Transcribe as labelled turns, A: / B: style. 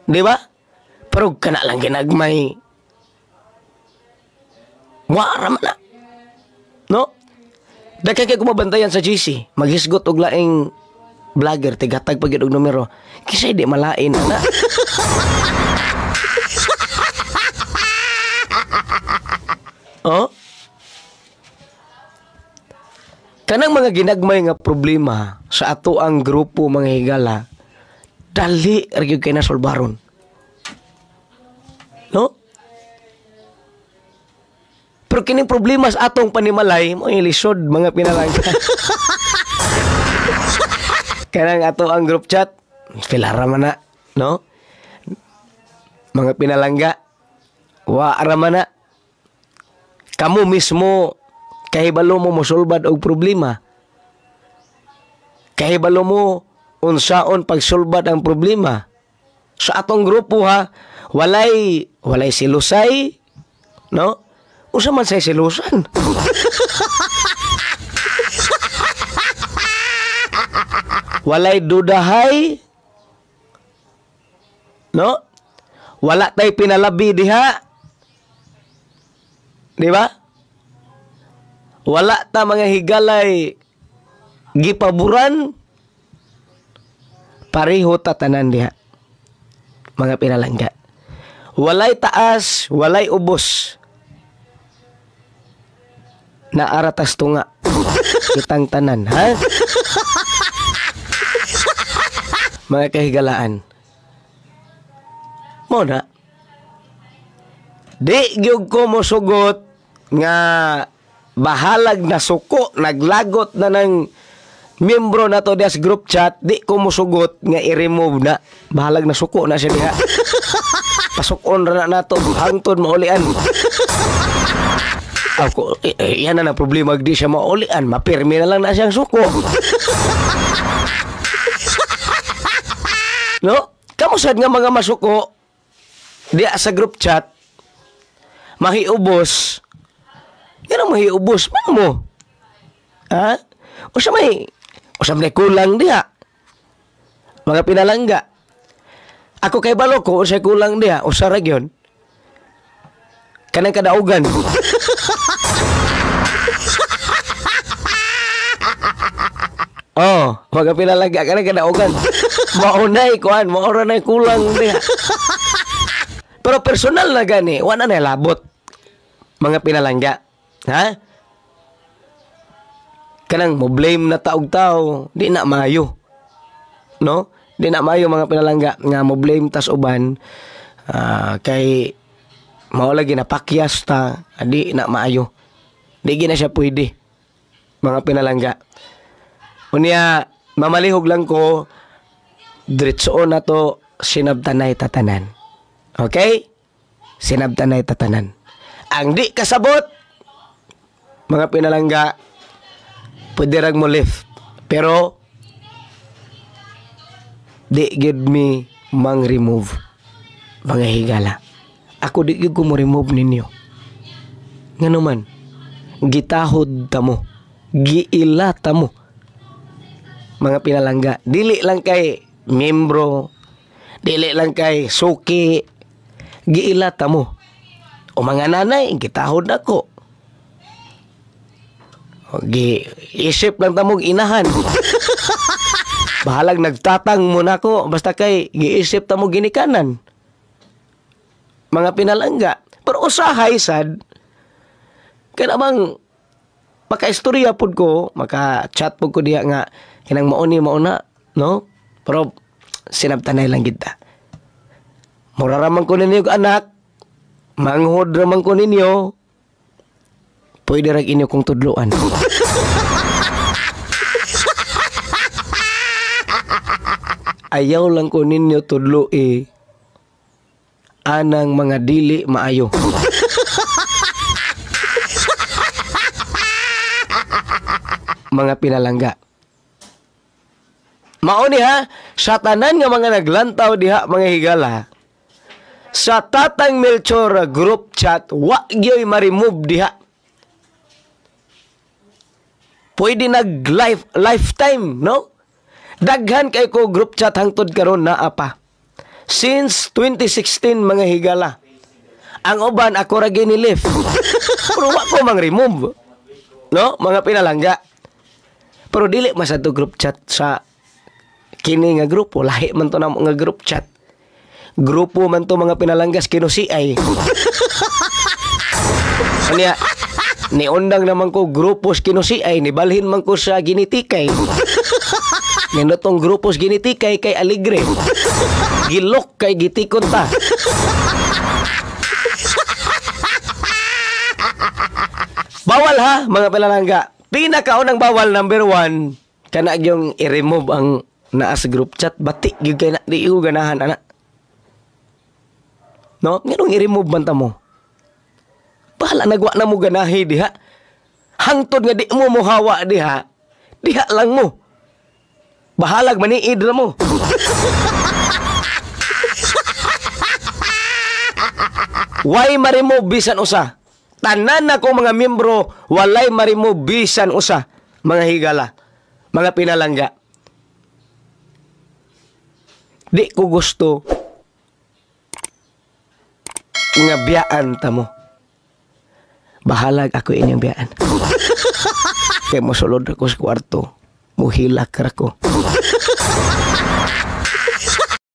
A: Di ba? Pero kana lang ginagmay. Wara man na. No? Dagkay kay kumabantayan sa GC, maghisgot og laing vlogger tigatag pagid og numero. Kisay di malain na. Oh? Kanang mga ginagmay nga problema sa ato ang grupo mga higala, dali ra gyud kay nasolbaron. No? Pero kining problema sa atong panimalay, mo ilisod mga pinalangga. Kanang ato ang group chat, pilara man na, no? Mga pinalangga, wa ara man na. Kamu mismo kahibalo mo mosulbad og problema. Kahibalo mo unsaon pagsulbad ang problema. Sa atong grupo ha, walay silusay, no? Usa man say silusan. Walay dudahay, no? Wala tay pinalabi diha. Di ba? Wala ta mga higalay gipaburan. Pareho ta tanan diha. Mga pinalangga. Walay taas, walay ubos. Naaratas tunga. Kitang tanan, ha? Mga kahigalaan. Mo na. Di gyud ko mosugot nga bahalag na suko, naglagot na ng miyembro na to des group chat, di ko mosugot nga i-remove na. Bahalag na suko na siya diha. Pasukon ra na nato, hangtod maulian. Ako, yan na problema, di siya maulian, mapirmi na lang na siyang suko. No? Kamusad nga mga masuko, di sa group chat, mahiubos. Yan ang mahiubos. Man mo? Ha? Usa may kulang diha. Mga pinalangga. Ako kay balo ko, usay kulang diha. Usa ra gyud. Kanang kadaugan. Oh, mga pinalangga kanang kadaugan. Maunay kuan, maura na kulang diha. Pero personal na gani, wala na labot. Mga pinalangga. Ha? Kanang mo blame na taog tao, di na maayo. No? Di na maayo mga pinalangga nga mo blame tas uban kay mao lagi na pakyas ta, di na maayo. Di gina siya pwede. Mga pinalangga. Unya mamalihog lang ko diretsoon na to sinabtanay tatanan. Okay? Sinabtanay tatanan. Ang di kasabot, mga pinalangga, pwede rag mo lift. Pero, di give me mang remove. Mga higala. Ako di give ko mo remove ninyo. Nga naman, gitahod tamo. Giila tamo. Mga pinalangga. Dili lang kay membro. Dili lang kay suki. Giila tamo. O mga nanay, gitahod ako. Isip lang tamog inahan. Bahalag nagtatang mo na ko. Basta kay giisip tamog ginikanan. Mga pinalangga. Pero usahay sad. Kaya namang maka-istorya po ko. Maka-chat po ko diya nga. Kinang mauna. No? Pero sinabtanay lang kita. Muraraman ko ninyo anak. Manghod raman ko ninyo. Pwede rag inyo kong tudloan. Ayaw lang ko ninyo tudlo anang mga dili maayo. Mga pinalangga. Mauni ha, sa tanan nga mga naglantaw diha mga higala. Sa Tatang Melchor group chat, wa gyoy ma-remove diha. Pwede lifetime, no? Daghan kay ko group chat hangtod karon naa pa. Since 2016 mga higala. Ang uban ako ra gini-lift. Pero wa ko mang remove. No, mga pinalangga. Pero dili man sa to group chat sa kini nga grupo, lahi man to na nga group chat. Grupo man to mga pinalanggas kinusiay. Kanya ni undang naman ko grupos kinusiay, ni balhin man ko sa ginitikay. Nindotong grupos ginitikay kay Aligre. Gilok kay gitikon ta. Bawal ha, mga pinalangga. Pinakaunang bawal, number 1, kana yung i-remove ang naa sa group chat. Batik yung kaya na, di yung ganahan, anak. No? Ganong i-remove banta mo. Bahala, nagwa na mo ganahi, diha. Hangtod nga di mo hawa, diha. Diha lang mo. Bahalag maniid na mo. Why ma-remove bisan usa? Tanan na ko mga miyembro, walay ma-remove bisan usa, mga higala, mga pinalangga. Di ko gusto nga biyaan ta mo. Bahalag ako inyong biyaan. Kaya mosulod ako sa kwarto, muhilak ra ko.